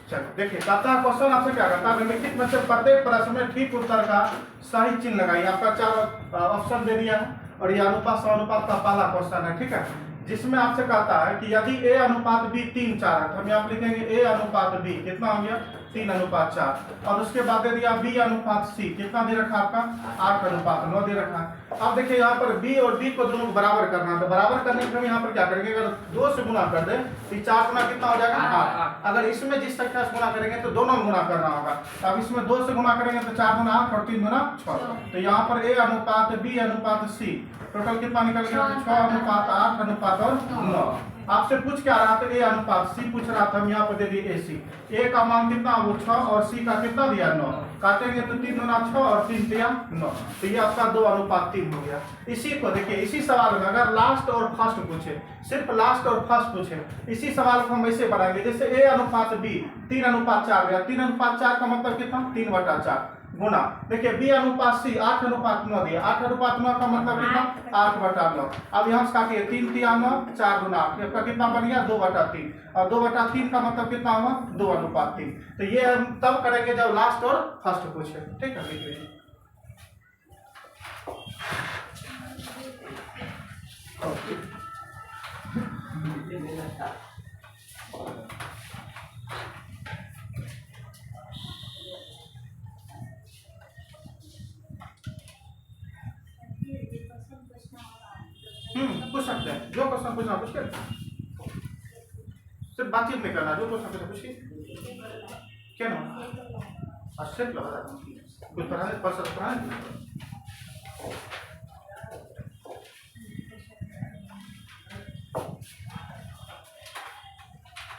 चलो देखिए, कहता है क्वेश्चन आपसे क्या करता है, निम्नलिखित में से प्रत्येक प्रश्न में ठीक उत्तर का सही चिन्ह लगाइए। आपका 4 ऑप्शन दे दिया है और ये अनुपात समानुपात का पहला क्वेश्चन है, ठीक है, जिसमें आपसे कहता है कि यदि a अनुपात b 3:4 है तो हम यहाँ पे लिखेंगे a अनुपात b कितना हो गया 3:4, और उसके बाद दे दिया b अनुपात c कितना दे रखा आपका 8:9 दे रखा है। अब देखिए यहाँ पर b और b को दोनों को बराबर करना है, तो बराबर करने के लिए हम यहाँ पर क्या करेंगे, अगर 2 से गुना कर दे तो 4 गुना कितना हो जाएगा 8। अगर इसमें जिस संख्या से गुना करेंगे तो दोनों में गुना करना होगा, अब इसमें 2 से गुना करेंगे तो 4 गुना 8 और 3 गुना 6, तो यहाँ पर a अनुपात b अनुपात c टोटल कितना निकल गया 6:8:9। आपसे पूछ क्या रहा था, a अनुपात c पूछ रहा था, हम यहाँ पर दे दिए ac, a का मान कितना वो 6 और c का कितना दिया 9, काटेंगे तो 3 गुना 6 और 3 दिया 9, तो ये आपका 2:3 हो गया। इसी को देखिए, इसी सवाल में अगर लास्ट और फर्स्ट पूछे, सिर्फ लास्ट और फर्स्ट पूछे, इसी सवाल को हम ऐसे बढ़ाएंगे, जैसे a अनुपात b 3:4 गया, 3:4 का मतलब कितना 3/4 गुना, देखिए b अनुपात c 8:9 दिया, 8:9 का मतलब कितना 8/9। अब यहाँ से काटिए 3 3 9 4 गुना 8, आपका कितना बन गया 2/3, और 2/3 का मतलब कितना हुआ 2:3। तो ये हम तब करेंगे जब लास्ट और फर्स्ट पूछे, ठीक है, लिखिए। पूछ सकते हैं, जो क्वेश्चन पूछना पूछिए, सिर्फ बातचीत नहीं करना, जो क्वेश्चन पूछना पूछिए। क्या नाम सिर्फ लगा कुछ पढ़ाने पढ़ाने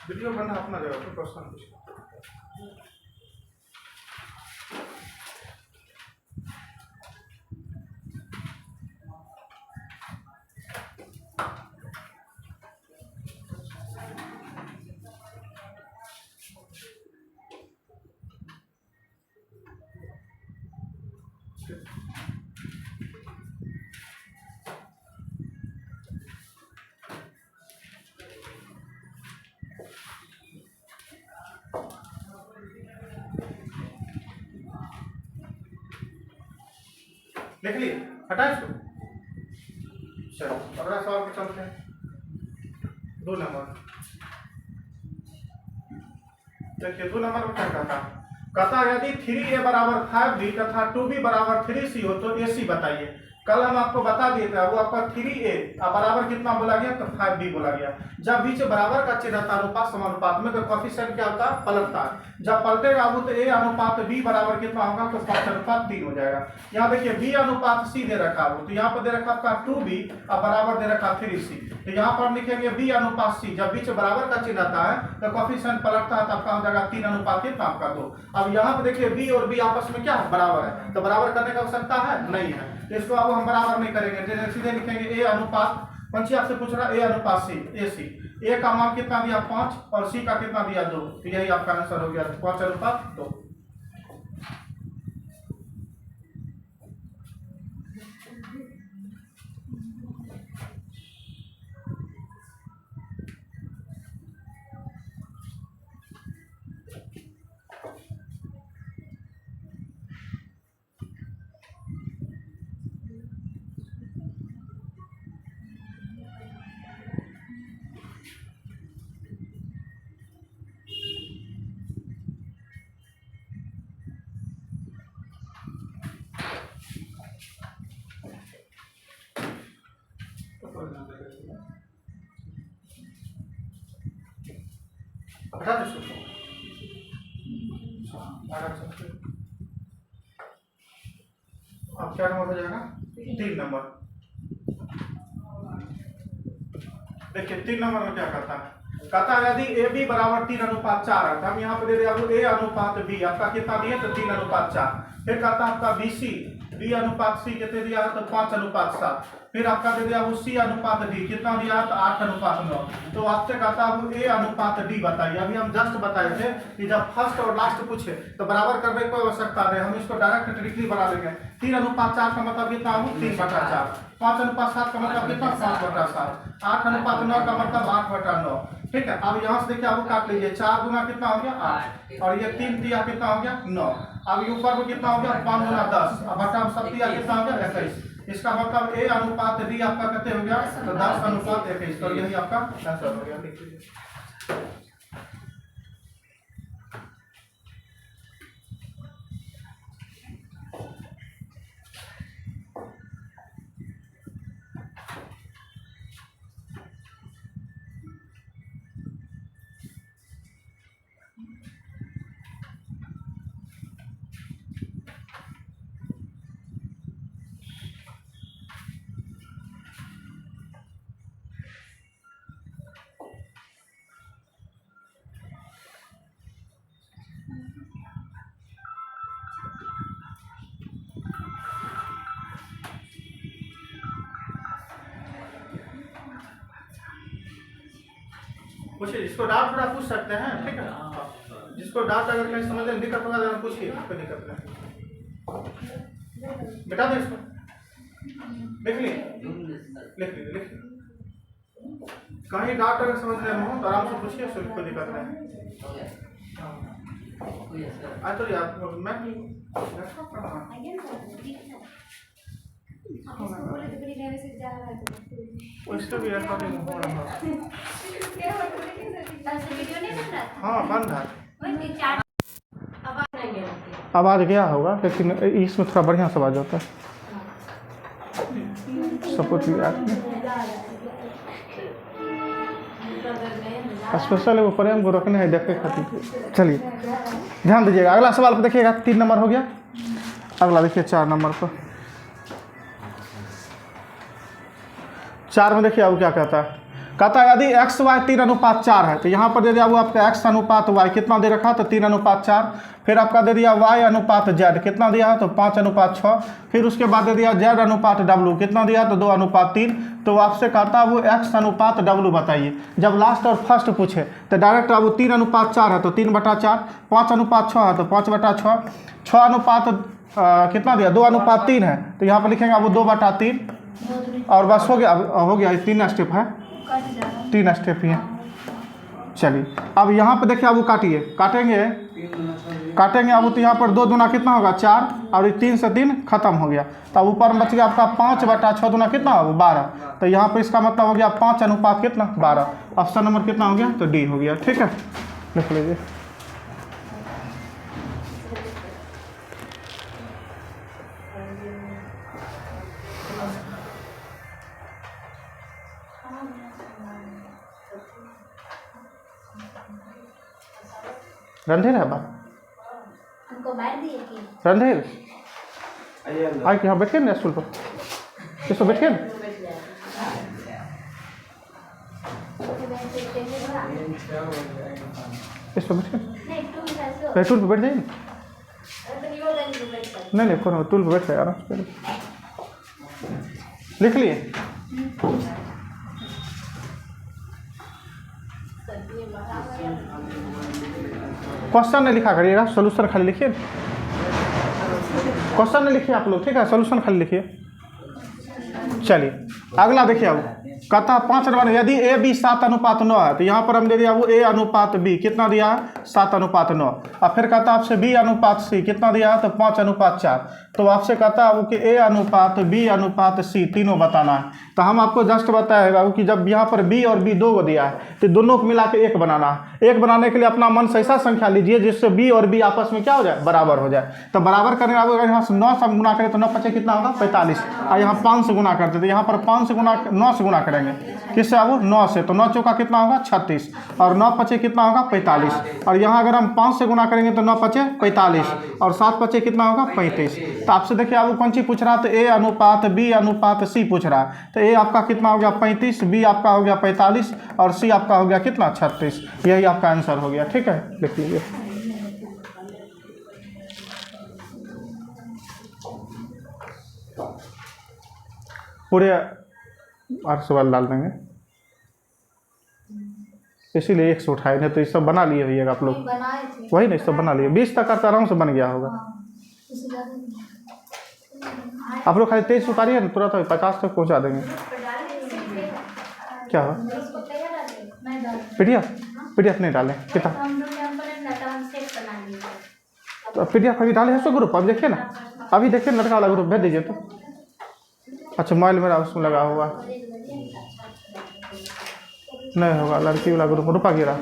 वीडियो बनना अपना जगह पर, क्वेश्चन पूछिए। लिख लिए, हटा इसको। चलो अगला सवाल पर चलते हैं, 2 नंबर। देखिए 2 नंबर में क्या कहता यदि 3a बराबर 5b तथा 2b बराबर 3c हो तो ac बताइए। कल हम आपको बता दिए थे, वो आपका 3a बराबर कितना बोला गया तो 5b बोला गया। जब बीच बराबर का चिन्ह रहता है अनुपात समानुपात में तो कोएफिशिएंट क्या होता है पलटता है, जब पलटेगा वो तो a अनुपात b बराबर कितना होगा तो 5:3 हो जाएगा। यहाँ देखिए b अनुपात c दे रखा है, तो यहाँ पर दे रखा आपका 2b और बराबर दे रखा 3c, तो यहाँ पर लिखेंगे b अनुपात c, जब बीच बराबर का चिन्ह आता है तो कोएफिशिएंट पलटता है तो आपका हो जाएगा 3:2। अब यहाँ पे देखिए b और b आपस में क्या बराबर है, तो बराबर करने की आवश्यकता है नहीं है, इसको अब हम बराबर नहीं करेंगे, सीधे लिखेंगे a अनुपात, पंची आपसे पूछ रहा है a अनुपात c, ac, a का मान कितना दिया 5 और c का कितना दिया 2, तो यही आपका आंसर हो गया 5:2। हटा दो इसको, अब क्या नंबर हो जाएगा 3 नंबर। देखिए 3 नंबर में क्या कहता है यदि ए बी बराबर 3:4 है, हम यहाँ पे दे दिया a अनुपात b, आपका कितना दिया तो 3:4। फिर कहता है आपका bc बी अनुपात सी कितने दिया है तो 5:7। फिर आपका दे दिया वो सी अनुपात डी कितना दिया है तो 8:9। तो आपसे कहता है वो ए अनुपात डी बताइए। अभी हम जस्ट बताए थे कि जब फर्स्ट और लास्ट पूछे तो बराबर करने की कोई आवश्यकता नहीं, हम इसको डायरेक्ट डायरेक्टली बना लेंगे। 3:4 का मतलब कितना हो 3/4, 5:7 का मतलब कितना 5/7, 8:9 का मतलब 8/9। ठीक है, अब यहाँ से देखिए आप काट लीजिए, 4 गुना कितना हो गया 8 और ये 3 दिया कितना हो गया 9। अब ये ऊपर में कितना हो गया 5 गुना 10, अब बटा में सब दिया कितना हो गया 21। इसका मतलब ए अनुपात डी आपका कितने हो गया तो 10:21। तो यही आपका आंसर हो गया। लिख लीजिए। पूछिए, इसको डाउट थोड़ा पूछ सकते हैं। ठीक है, जिसको डाउट अगर कहीं समझ में दिक्कत होगा तो पूछिए, कोई दिक्कत नहीं। बेटा दे इसको, लिख लिए लिख लीजिए लिख लीजिए। कहीं डाउट अगर समझ में हो तो आराम से पूछिए, कोई दिक्कत नहीं। तो यार मैं उसका भी रिकॉर्डिंग हो रहा है। हाँ बंद है, आवाज गया होगा लेकिन इसमें थोड़ा बढ़िया से आवाज होता है। सपोर्ट स्पेशल वो प्रेम को रखने है देखे खातिर। चलिए ध्यान दीजिएगा, अगला सवाल को देखिएगा। 3 नंबर हो गया, अगला देखिए 4 नंबर पर। 4 में देखिए अब क्या कहता है यदि x y 3:4 है तो यहाँ पर दे दिया वो आपका x अनुपात y कितना दे रखा तो 3:4। फिर आपका दे दिया y अनुपात z कितना दिया है तो 5:6। फिर उसके बाद दे दिया z अनुपात w कितना दिया तो 2:3। तो आपसे कहता है वो x अनुपात w बताइए। जब लास्ट और फर्स्ट पूछे तो डायरेक्ट अब 3:4 है तो 3/4, 5:6 है तो 5/6, 6 अनुपात कितना दिया 2:3 है तो यहाँ पर लिखेंगे वो 2/3 और बस हो गया। 3 स्टेप है, 3 स्टेप ही है। चलिए अब यहाँ पे देखिए अब वो काटेंगे अब तो यहाँ पर 2 दूना कितना होगा 4 और 3 से 3 खत्म हो गया। तब ऊपर में बच गया आपका 5/6 दूना कितना होगा 12। तो यहाँ पर इसका मतलब हो गया 5 अनुपात कितना 12। ऑप्शन नंबर कितना हो गया तो डी हो गया। ठीक है, लिख लीजिए। रणधीर है बात हमको मार दिए कि रणधीर आए कि हाँ बैठे ना स्टूल पर, इसको बैठे ना इस पर बैठे टूल पर बैठ जाइए नहीं कौन टूल पर बैठ जाए आराम से। लिख लिए क्वेश्चन नहीं लिखा करिएगा, सोल्यूशन खाली लिखिए। क्वेश्चन नहीं लिखिए आप लोग, ठीक है, सोल्यूशन खाली लिखिए। चलिए अगला देखिए अब कहता 5 नंबर यदि ए बी 7:9 है तो यहाँ पर हम दे दिया वो ए अनुपात बी कितना दिया है 7:9। और फिर कहता आपसे बी अनुपात सी कितना दिया है तो 5:4। तो आपसे कहता है वो कि ए अनुपात बी अनुपात सी तीनों बताना है। तो हम आपको जस्ट बताएगा कि जब यहाँ पर बी और बी 2 को दिया है तो दोनों को मिला के 1 बनाना है। 1 बनाने के लिए अपना मन से ऐसा संख्या लीजिए जिससे बी और बी आपस में क्या हो जाए बराबर हो जाए। तो बराबर करने अगर यहाँ से 9 से गुना करें तो 9 5 कितना होगा 45 और यहाँ 5 से गुना करते तो यहाँ पर 5 से गुना 9 से गुना करेंगे किससे अब 9 से। तो 9 चौका कितना होगा 36 और 9 5 कितना होगा 45 और यहाँ अगर हम 5 से गुना करेंगे तो 9 5 45 और 7 5 कितना होगा 35। तो आपसे देखिए अब कौन सी पूछ रहा है तो ए अनुपात बी अनुपात सी पूछ रहा है। तो ए आपका कितना हो गया 35, बी आपका हो गया 45 और सी आपका हो गया कितना 36। यही आपका आंसर हो गया। ठीक है, लिख लीजिए। पूरे 8 सवाल डाल देंगे, इसीलिए 100 उठाए, नहीं तो ये सब बना लिए भैया आप लोग, वही नहीं सब बना लिए, 20 तक का आराम से बन गया होगा। आप लोग खाली 23 उतारिए ना, तुरंत 50 तक पहुंचा देंगे। क्या हो PDF नहीं डालें, कितना तो PDF अभी डाले हैं सो ग्रुप, अभी देखिए ना, अभी देखिए लड़का वाला ग्रुप भेज दीजिए तो। अच्छा मोबाइल मेरा उसमें लगा हुआ नहीं होगा, लड़की वाला ग्रुप रुपा गिरा,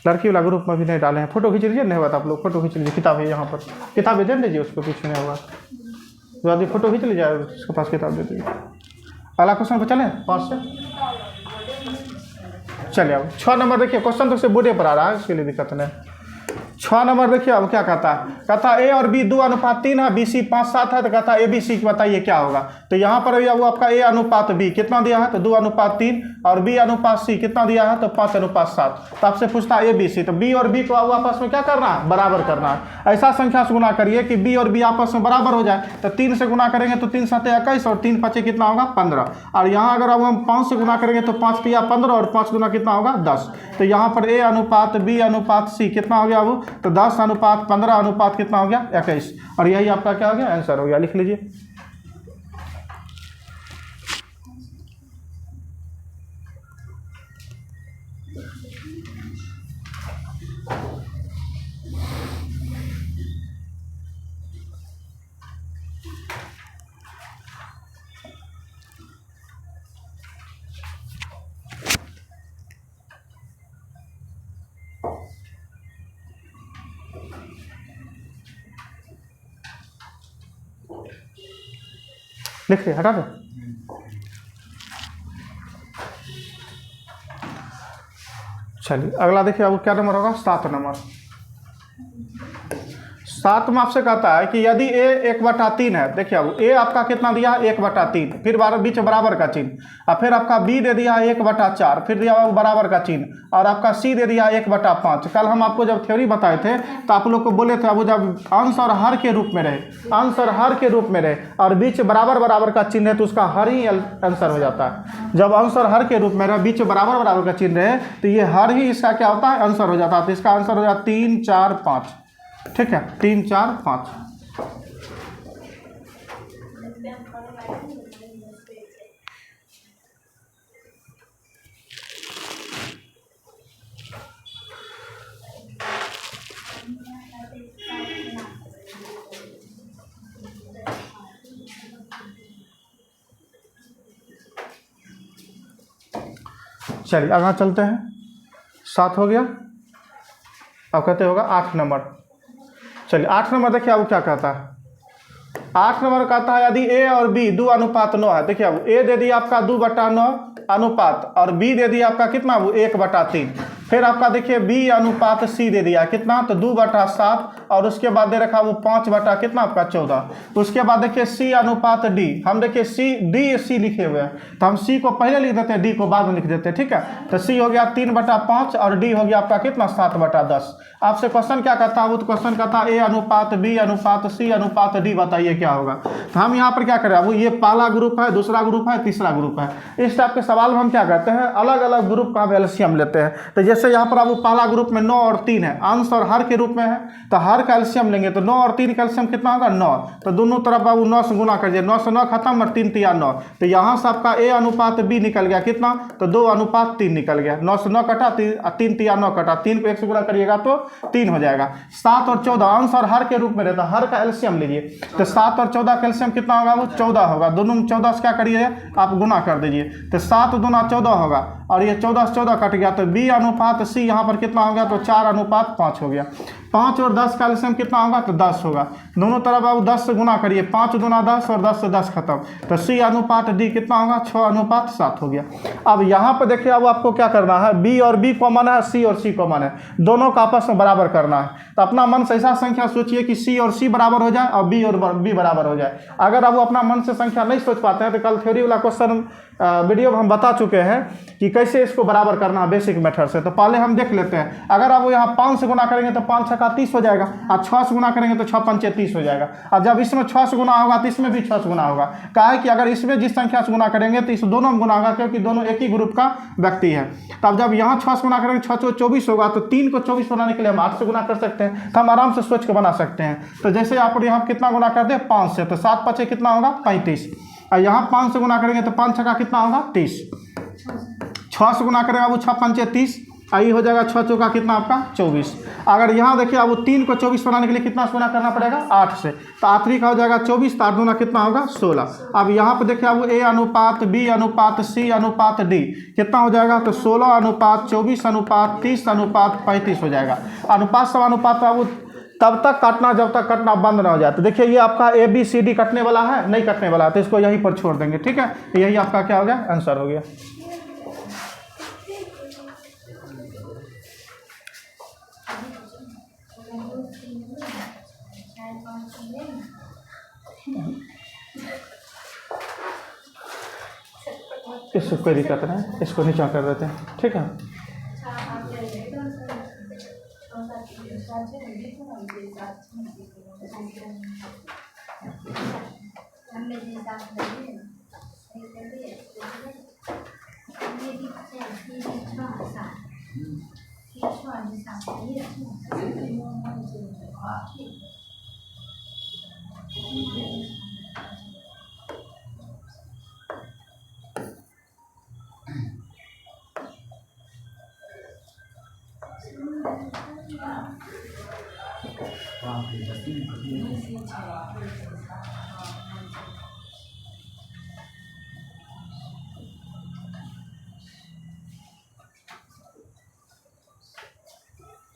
लड़की वाला ग्रुप में भी नहीं डाले हैं। फोटो खींच लीजिए, नहीं हुआ तो आप लोग फोटो खींच लीजिए, किताब है यहाँ पर, किताबें दे दीजिए उसको, पीछे नहीं होगा तो आदमी फोटो खींच लीजिए, उसके पास किताब दे दीजिए। अगला क्वेश्चन पर चलें 5 से, चलिए अब 6 नंबर देखिए, क्वेश्चन तो से बोर्डे पर आ रहा है, इसके लिए दिक्कत नहीं। 6 नंबर देखिए अब क्या कहता है, कहता है A और B 2:3 है, BC 5:7 है, तो कहता है ABC बताइए क्या होगा। तो यहाँ पर भैया वो आपका A:B कितना दिया है तो 2:3 और B:C कितना दिया है तो 5:7। तो आपसे पूछता है ABC, तो B और B को आपस में क्या करना है, बराबर करना है। ऐसा संख्या से गुना करिए कि B और B आपस में बराबर हो जाए। तो 3 से गुना करेंगे तो 3 7 21 और 3 5 कितना होगा 15। और यहाँ अगर अब हम 5 से गुना करेंगे तो 5 3 15 और 5 गुना कितना होगा 10। तो यहाँ पर A:B:C कितना हो गया वो तो 10:15 कितना हो गया 21। और यही आपका क्या हो गया आंसर हो गया, लिख लीजिए। लिखिए, हटा दो। चलिए अगला देखिए, अब क्या नंबर होगा 7 नंबर। 7 में आपसे कहता है कि यदि A 1/3 है, देखिए अब A आपका कितना दिया 1/3, फिर बीच बराबर का चिन्ह, और फिर आपका B दे दिया 1/4, फिर दिया बराबर का चिन्ह, और आपका C दे दिया 1/5। कल हम आपको जब थ्योरी बताए थे तो आप लोग को बोले थे अब जब अंश और हर के रूप में रहे, अंश और हर के रूप में रहे और बीच बराबर का चिन्ह है तो उसका हर ही आंसर हो जाता है। जब अंश और हर के रूप में रहे, बीच बराबर का चिन्ह रहे तो ये हर ही इसका क्या होता है आंसर हो जाता है। तो इसका आंसर हो जाता है 3 4 5, ठीक है 3 4 5। चलिए आगे चलते हैं, 7 हो गया, अब कहते होगा 8 नंबर। चलिए 8 नंबर देखिए अब क्या कहता है। 8 नंबर कहता है यदि A और B 2:9 है, देखिए अब A दे दिया आपका 2/9 अनुपात और B दे दिया आपका कितना वो 1/3, फिर आपका देखिए B:C दे दिया कितना तो 2/7 और उसके बाद दे रखा वो 5 कितना आपका 14। तो उसके बाद देखिए C:D, हम देखिए C लिखे हुए हैं तो हम C को पहले लिख देते हैं, D को बाद में लिख देते हैं, ठीक है। तो C हो गया 3/5 और D हो गया आपका कितना 7/10। आपसे क्वेश्चन क्या कहता है, वो तो क्वेश्चन कहता है A:B:C:D बताइए क्या होगा। तो हम यहाँ पर क्या करें, वो ये पहला ग्रुप है, दूसरा ग्रुप है, तीसरा ग्रुप है। इस टाइप के सवाल में हम क्या करते हैं, अलग अलग ग्रुप का हम एलसीएम लेते हैं। तो जैसे यहाँ पर अब पहला ग्रुप में 9 और 3 है, अंश और हर के रूप में है, तो हर का एलसीएम लेंगे तो 9 और 3 का एलसीएम कितना होगा 9। तो दोनों तरफ अब 9 से गुना कर दिए, 9 से 9 खत्म और 3 3 9। तो यहाँ से आपका A:B निकल गया कितना तो 2:3 निकल गया, 9 से 9 कटा 3 3 9 कटा, 3 को 1 से गुना करिएगा तो 3 हो जाएगा। 7 और 14 अंश और हर के रूप में रहता, हर का एलसीएम लीजिए तो 7 और 14 का एलसीएम कितना होगा वो 14 होगा। दोनों में 14 से क्या करिए आप गुना कर दीजिए, तो 7 दूना 14 होगा और ये 14 से 14 कट गया तो B:C यहाँ पर कितना हो गया तो 4:5 हो गया। 5 और 10 का एलसीएम कितना होगा तो 10 होगा। दोनों तरफ अब 10 से गुना करिए, 5 दूना 10 और 10 से 10 खत्म, तो C:D कितना होगा 6:7 हो गया। अब यहाँ पर देखिए अब आपको क्या करना है, B और B कॉमन है, C और C कॉमन है, दोनों का आपस में बराबर करना है। तो अपना मन से ऐसा संख्या सोचिए कि C और C बराबर हो जाए और B और B बराबर हो जाए। अगर आप वो अपना मन से संख्या नहीं सोच पाते हैं तो कल थ्योरी वाला क्वेश्चन वीडियो में हम बता चुके हैं कि कैसे इसको बराबर करना है बेसिक मेथड से। तो पहले हम देख लेते हैं, अगर आप वो यहाँ 5 से गुना करेंगे तो 5 6 छक्का 30 हो जाएगा, और 6 से गुना करेंगे तो 6 पंचे 30 हो जाएगा। और जब इसमें 6 से गुना होगा तो इसमें भी 6 से गुना होगा। कहा है कि अगर इसमें जिस संख्या से गुना करेंगे तो इस दोनों में गुना होगा, क्योंकि दोनों एक ही ग्रुप का व्यक्ति है। तब जब यहाँ 6 से गुना करेंगे 6 से 24 होगा, तो 3 को 24 बनाने के लिए हम 8 से गुना कर सकते हैं, तो हम आराम से सोच के बना सकते हैं। तो जैसे आप यहाँ कितना गुना कर दे 5 से, तो 7 पचे कितना होगा 35, और यहाँ 5 से गुना करेंगे तो 5 छक्का कितना होगा 30, 6 से गुना करेंगे अब 6 पंचे 30, आई हो जाएगा 6 चौका कितना आपका 24। अगर यहाँ देखिए अब 3 को 24 बनाने के लिए कितना से गुना करना पड़ेगा 8 से, तो आखिरी का हो जाएगा 24, तो 8 दूना कितना होगा 16। अब यहाँ पर देखिए अब A अनुपात B अनुपात C अनुपात D कितना हो जाएगा, तो 16 अनुपात 24 अनुपात 30 अनुपात 35 हो जाएगा। अनुपात समानुपात अब तब तक काटना जब तक कटना बंद ना हो जाए। तो देखिए ये आपका ABCD कटने वाला है, नहीं कटने वाला है, तो इसको यहीं पर छोड़ देंगे, ठीक है। यही आपका क्या हो गया, आंसर हो गया। इसको कोई दिक्कत नहीं, इसको नीचा कर देते हैं, ठीक है।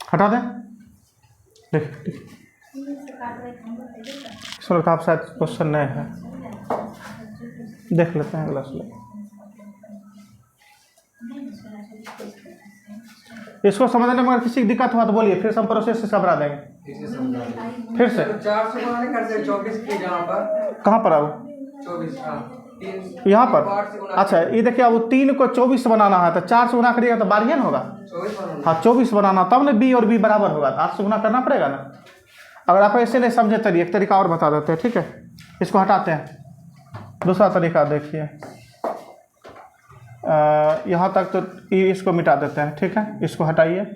हटा दें, देख सर का आप शायद क्वेश्चन नहीं है, देख लेते हैं अगला स्लाइड। इसको समझने में अगर किसी की दिक्कत हुआ तो बोलिए, फिर हम प्रोसेस से घबरा देंगे। फिर से 4 कहाँ पर आओ 24 यहाँ पर। अच्छा ये देखिए अब 3 को 24 बनाना है, तो 4 से गुना करिएगा तो 12 ना होगा। हाँ 24 बनाना, तब ना B और B बराबर होगा, तो 8 से गुना करना पड़ेगा ना। अगर आप ऐसे नहीं समझे चलिए एक तरीका और बता देते हैं, ठीक है। इसको हटाते हैं, दूसरा तरीका देखिए, यहाँ तक तो इसको मिटा देते हैं, ठीक है। इसको हटाइए,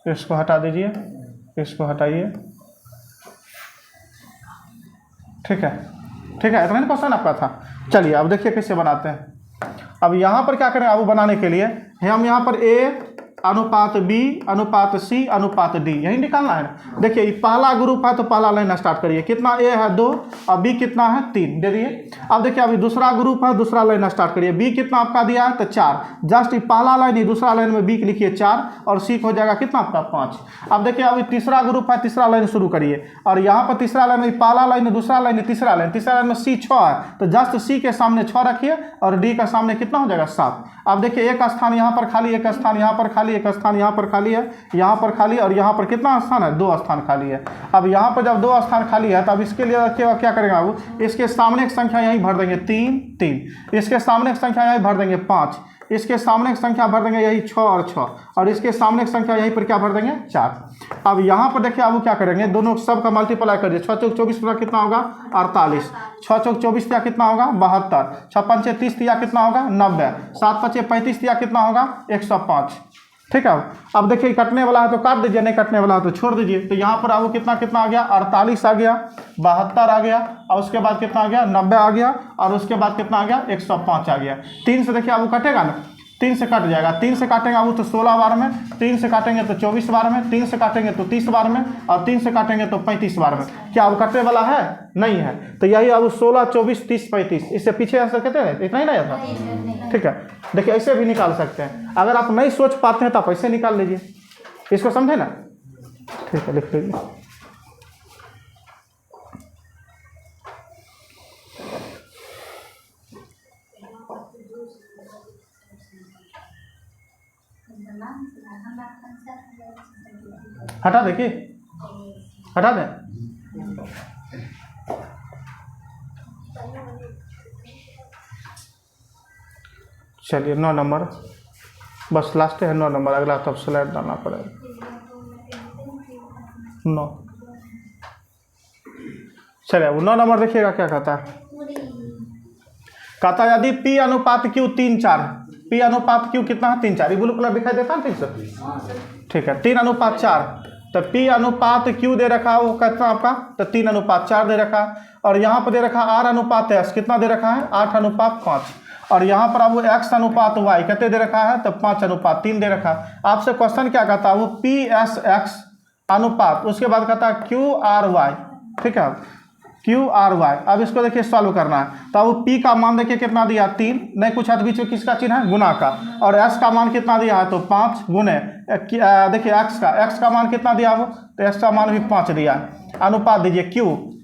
इसको हटा दीजिए, इसको हटाइए, ठीक है, ठीक है। इतना ही क्वेश्चन आपका था। चलिए अब देखिए कैसे बनाते हैं। अब यहाँ पर क्या करें, अब बनाने के लिए हम यहाँ पर A अनुपात B अनुपात C अनुपात D यही निकालना है ना। देखिए ये पहला ग्रुप है तो पहला लाइन स्टार्ट करिए, कितना A है 2 और B कितना है 3 दे दिए। अब देखिए अभी दूसरा ग्रुप है, दूसरा लाइन स्टार्ट करिए, B कितना आपका दिया है तो 4, जस्ट ये पहला लाइन ही दूसरा लाइन में B लिखिए 4 और C हो जाएगा कितना आपका 5। अब देखिए अभी तीसरा ग्रुप है, तीसरा लाइन शुरू करिए, और यहाँ पर तीसरा लाइन में पहला लाइन दूसरा लाइन तीसरा लाइन में C 6 है, तो जस्ट C के सामने 6 रखिए और D का सामने कितना हो जाएगा 7। अब देखिए एक स्थान यहाँ पर खाली, एक स्थान यहाँ पर खाली, एक स्थान यहाँ पर खाली है, यहाँ पर खाली, और यहाँ पर कितना स्थान है 2 स्थान खाली है। अब यहाँ पर जब 2 स्थान खाली है, तब इसके लिए क्या करेंगे आप, इसके सामने एक संख्या यहीं भर देंगे 3 3, इसके सामने एक संख्या यहीं भर देंगे 5, इसके सामने एक संख्या भर देंगे यही 6 और 6, और इसके सामने एक संख्या यहीं पर क्या भर देंगे 4। अब यहाँ पर देखिए अब क्या करेंगे, दोनों सब का मल्टीप्लाई करिए, 6 चौक 24 पूरा कितना होगा 48, 6 चौक 24 दिया कितना होगा 72, 6 पंचे 30 दिया कितना होगा 90, 7 पचे 35 दिया कितना होगा 105, ठीक है। अब देखिए कटने वाला है तो काट दीजिए, नहीं कटने वाला है तो छोड़ दीजिए। तो यहाँ पर आपको कितना कितना आ गया 48 आ गया, 72 आ गया, और उसके बाद कितना आ गया 90 आ गया, और उसके बाद कितना आ गया 105 आ गया। 3 से देखिए आपको कटेगा ना, 3 से कट जाएगा, 3 से काटेंगे अब तो 16 बार में, 3 से काटेंगे तो 24 बार में, 3 से काटेंगे तो 30 बार में, और 3 से काटेंगे तो 35 बार में। क्या अब कटने वाला है नहीं है, तो यही अब 16 24 30 35, इससे पीछे आंसर कहते हैं इतना ही नहीं था, ठीक है। देखिए ऐसे भी निकाल सकते हैं, अगर आप नहीं सोच पाते हैं तो आप ऐसे निकाल लीजिए, इसको समझे ना, ठीक है लिख लीजिए। हटा देखिए, हटा दें, चलिए 9 नंबर बस लास्ट है, 9 नंबर, अगला तब स्लाइड डालना पड़ेगा। 9। चलिए वो 9 नंबर देखिएगा क्या कहता है। कहता है यदि P अनुपात Q 3:4 है, P अनुपात Q कितना है 3:4, ये ब्लू कलर दिखाई देता है ठीक से, ठीक है 3:4, तो P अनुपात Q दे रखा है वो कितना आपका, तो 3:4 दे रखा है, और यहाँ पर दे रखा है R अनुपात S कितना दे रखा है 8:5, और यहाँ पर अब वो X अनुपात Y कितने दे रखा है, तो 5:3 दे रखा है। आपसे क्वेश्चन क्या कहता है, वो PSX अनुपात, उसके बाद कहता है QRY, ठीक है QRY। अब इसको देखिए सॉल्व करना है, तो अब P का मान देखिए कितना दिया 3, नहीं कुछ है तो बीच में किसका चिन्ह है गुना का, और S का मान कितना दिया है तो 5 गुने देखिए X का मान कितना दिया वो, तो X का मान भी 5 दिया है। अनुपात दीजिए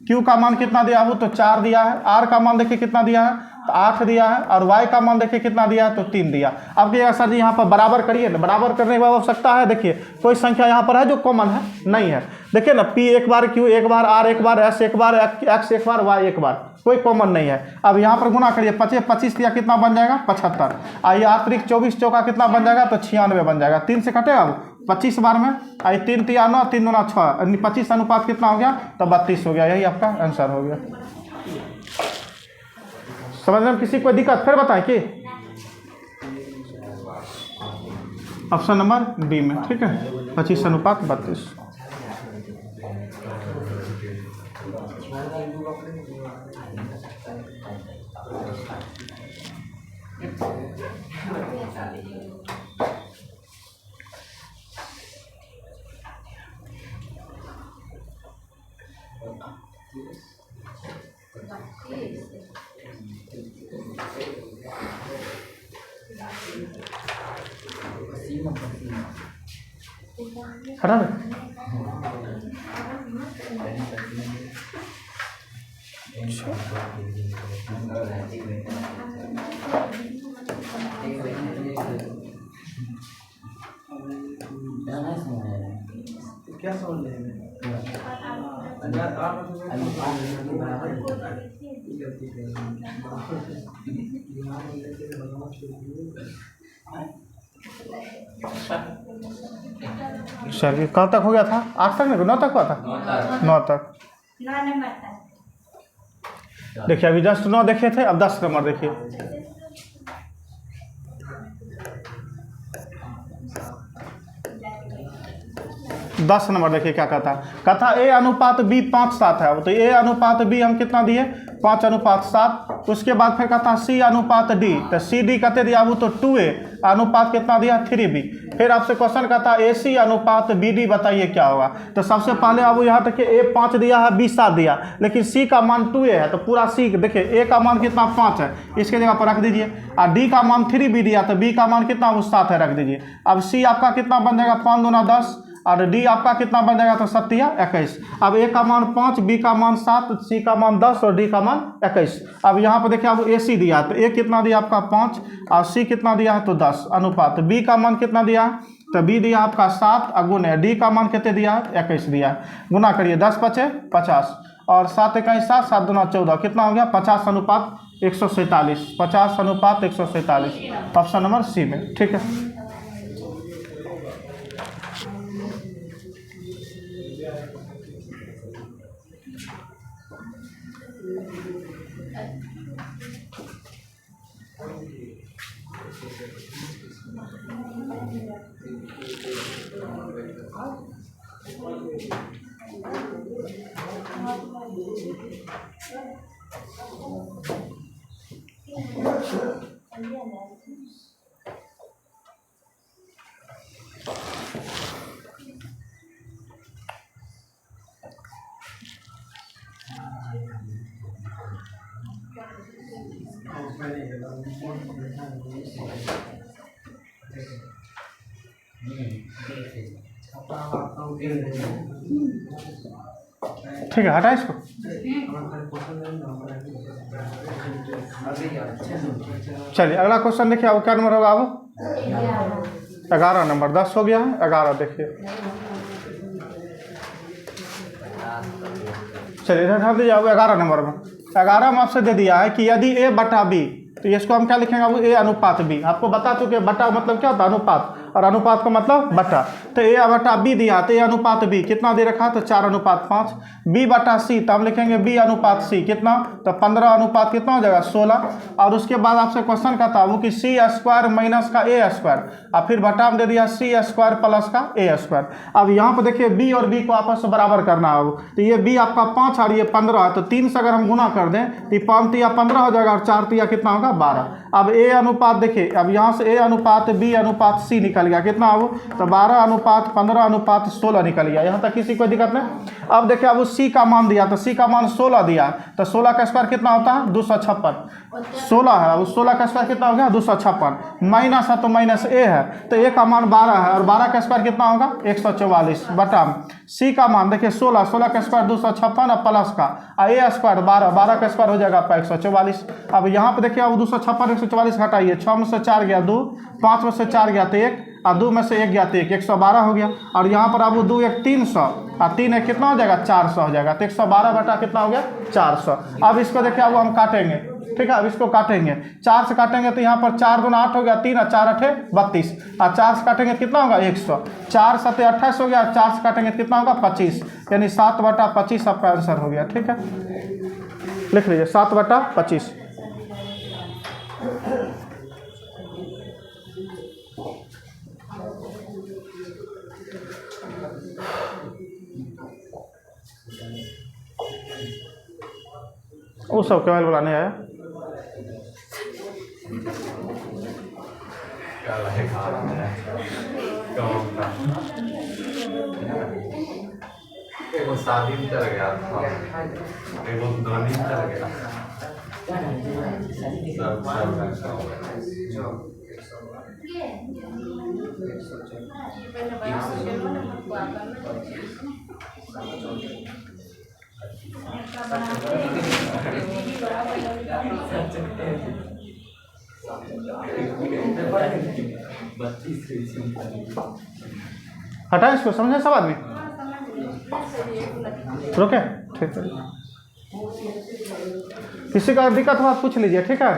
Q का मान कितना दिया वो, तो 4 दिया है। R का मान देखिए कितना दिया है, तो 8 दिया है, और Y का मान देखिए कितना दिया है, तो 3 दिया। अब कहिएगा सर जी यहाँ पर बराबर करिए ना, बराबर करने की आवश्यकता है। देखिए कोई संख्या यहाँ पर है जो कॉमन है, नहीं है। देखिए ना P एक बार Q एक बार, R एक बार, S एक बार, X एक बार, Y एक बार, कोई कॉमन नहीं है। अब यहाँ पर गुना करिए, 25 दिया कितना बन जाएगा 75, आइए 8 24 चौका कितना बन जाएगा, तो 96 बन जाएगा। 3 से कटेगा वो 25 बार में, आई 3 3 9 3 9 6, 25 अनुपात कितना हो गया, तो 32 हो गया। यही आपका आंसर हो गया। समझने में किसी कोई दिक्कत फिर बताएं कि ऑप्शन नंबर बी में, ठीक है 25:32। हटा दे। क्या समझ रहे हैं? चलिए कहाँ तक हो गया था, 8 तक नहीं 9 तक हुआ था, 9 तक। देखिए अभी जस्ट 9 देखे थे, अब 10 नंबर देखिए। 10 नंबर देखिए क्या कहता है। कहता A अनुपात B 5:7 है, तो A अनुपात B हम कितना दिए 5:7। उसके बाद फिर कहता C अनुपात D, तो C D कहते दिया वो तो 2A अनुपात कितना दिया 3B। फिर आपसे क्वेश्चन कहता है AC अनुपात BD बताइए क्या होगा। तो सबसे पहले अब यहाँ तक A 5 दिया है, B 7 दिया, लेकिन C का मान 2A है, तो पूरा C देखिए A का मान कितना 5 है, इसके जगह पर रख दीजिए, और D का मान 3B दिया, तो B का मान कितना वो 7 है, रख दीजिए। अब C आपका कितना बन जाएगा 5 दूना 10, और D आपका कितना बन जाएगा तो 7 या 21। अब A का मान 5, B का मान 7, C का मान 10 और D का मान 21। अब यहाँ पर देखिए अब AC दिया, तो A कितना दिया आपका 5 और C कितना दिया है तो 10 अनुपात। B का मान कितना दिया है, तो B दिया आपका 7 गुण है, D का मान कितने दिया है 21 दिया है। गुना करिए 10 × 50 और 7 × 1 7, 7 दूना 14, कितना हो गया 50 अनुपात 147, 50 अनुपात 147, ऑप्शन नंबर C में, ठीक है। ठीक है, हटा इसको। चलिए अगला क्वेश्चन देखिए, अब क्या नंबर होगा, अब 11 नंबर, 10 हो गया है, 11 देखिए। चलिए इधर ध्यान दीजिए, अब 11 नंबर में, 11 में आपसे दे दिया है कि यदि A बटा B, तो इसको हम क्या लिखेंगे, अब A अनुपात B। आपको बता चुके बटा मतलब क्या होता है अनुपात, और अनुपात का मतलब बटा। तो ए बटा बी दिया तो ए अनुपात बी कितना दे रखा, तो 4:5। बी बटा सी, तो हम लिखेंगे बी अनुपात सी कितना, तो 15 अनुपात कितना हो जाएगा 16। और उसके बाद आपसे क्वेश्चन का था वो कि सी स्क्वायर माइनस का ए स्क्वायर, और फिर बटा में दे दिया सी स्क्वायर प्लस का ए स्क्वायर। अब यहाँ पर देखिए बी और बी को आपस में बराबर करना है। तो ये बी आपका 5 और ये 15 है, तो 3 से अगर हम गुना कर दें तो 5 तिया 15 हो जाएगा और 4 तिया कितना होगा 12। अब ए अनुपात देखिए, अब यहाँ से ए अनुपात बी अनुपात सी निकल गया कितना हो, तो 12 अनुपात 15 अनुपात 16 निकल गया। यहाँ तक किसी कोई दिक्कत नहीं। अब देखिए अब सी का मान दिया, तो सी का मान 16 दिया, तो 16 का स्क्वायर कितना होता है 256। 16 है, उस 16 का स्क्वायर कितना हो गया 256। माइनस है तो माइनस ए है, तो ए का मान 12 है और 12 का स्क्वायर कितना होगा 144 बटा सी का मान देखिए 16, 16 का स्क्वायर 256 और प्लस का ए स्क्वायर 12, 12 का स्क्वायर हो जाएगा आपका 144। अब यहाँ पे देखिए अब 256 144 घटाइए, 6 में से 4 गया 2, 5 में से 4 गया तो 1, और 2 में से 1 गया तो 1, 112 हो गया। और यहाँ पर अब 2 1 300 और 3 1 कितना हो जाएगा 400 हो जाएगा, तो 112 बटा कितना हो गया 400। अब इसको देखिए अब हम काटेंगे, ठीक है। अब इसको काटेंगे, 4 से काटेंगे तो यहाँ पर 4 दूना 8 हो गया, 3 और 4 8 32, और 4 से काटेंगे कितना होगा 100, 4 7 28 हो गया, 4 से काटेंगे कितना होगा 25, यानी 7/25 आपका आंसर हो गया, ठीक है। लिख लीजिए 7/25। वो सब केवल वाला नहीं आया। एगो शादी में चल गया था, एगो गाड़ी में चल गया। हटाए इसको, समझे सब आदमी, रोके, ठीक है। किसी का दिक्कत हो आप पूछ लीजिए, ठीक है।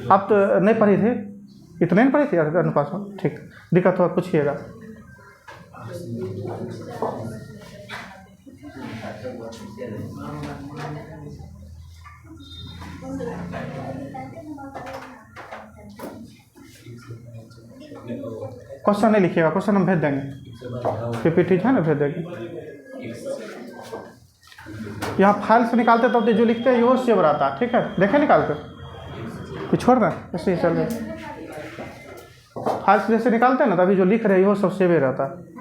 आप तो नहीं पढ़ी थे, इतने नहीं पढ़ी थी अनुपात में, ठीक। दिक्कत हो आप पूछिएगा। क्वेश्चन नहीं लिखिएगा, क्वेश्चन हम भेज देंगे, पीपीटी है ना, भेज देंगे। यहाँ फाइल से निकालते तब तो जो लिखते हैं वो सेव रहता है, ठीक है। देखें निकाल कर, कुछ छोड़ दें ऐसे ही चल रहे। फाइल से जैसे निकालते हैं ना तभी जो लिख रहे हैं वो सब सेव रहता है।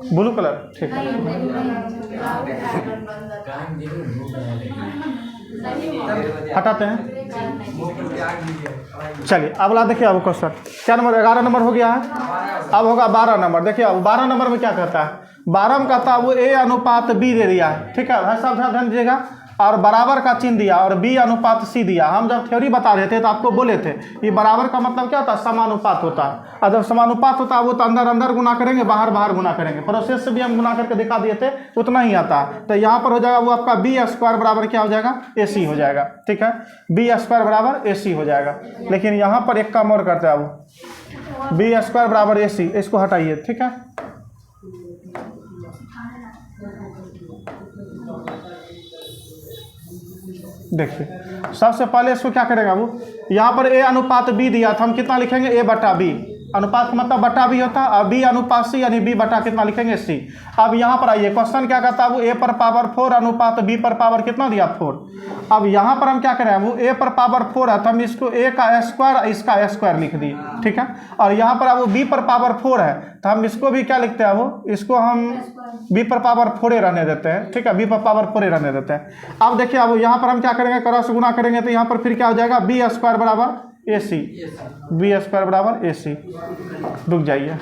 ब्लू कलर, ठीक है। हटाते हैं। चलिए अगला देखिए, अब क्वेश्चन क्या नंबर 11 नंबर हो गया है, अब होगा 12 नंबर। देखिए अब 12 नंबर में क्या कहता है, 12 में कहता है वो ए अनुपात बी दे दिया है, ठीक है भाई साहब, ध्यान दीजिएगा। और बराबर का चिन्ह दिया और बी अनुपात सी दिया। हम जब थ्योरी बता रहे थे तो आपको बोले थे ये बराबर का मतलब क्या होता है, समानुपात होता है। और जब समानुपात होता है वो तो अंदर अंदर गुना करेंगे, बाहर बाहर गुना करेंगे। प्रोसेस से भी हम गुना करके दिखा दिए थे, उतना ही आता है। तो यहाँ पर हो जाएगा वो आपका बी स्क्वायर बराबर क्या हो जाएगा, ए सी हो जाएगा, ठीक है। बी स्क्वायर बराबर ए सी हो जाएगा। लेकिन यहाँ पर एक काम और करते हैं, वो बी स्क्वायर बराबर ए सी, इसको हटाइए, ठीक है। देखिए सबसे पहले इसको क्या करेगा, वो यहाँ पर ए अनुपात बी दिया था, हम कितना लिखेंगे ए बटा बी। अनुपात का मतलब बटा बी होता है, और बी अनुपात सी यानी बी बटा कितना लिखेंगे सी। अब यहाँ पर आइए, क्वेश्चन क्या कहता है, वो ए पर पावर 4 अनुपात बी पर पावर कितना दिया 4। अब यहाँ पर हम क्या करें, वो ए पर पावर 4 है तो हम इसको ए का स्क्वायर इसका स्क्वायर लिख दिए, ठीक है। और यहाँ पर अब वो बी पर पावर 4 है तो हम इसको भी क्या लिखते हैं, वो इसको हम बी पर पावर 4 रहने देते हैं, ठीक है। बी पर पावर 4 रहने देते हैं। अब देखिए अब यहाँ पर हम क्या करेंगे, क्रॉस गुना करेंगे तो यहाँ पर फिर क्या हो जाएगा, बी स्क्वायर बराबर ए सी, बी स्क्वायर बराबर ए सी। रुक जाइए,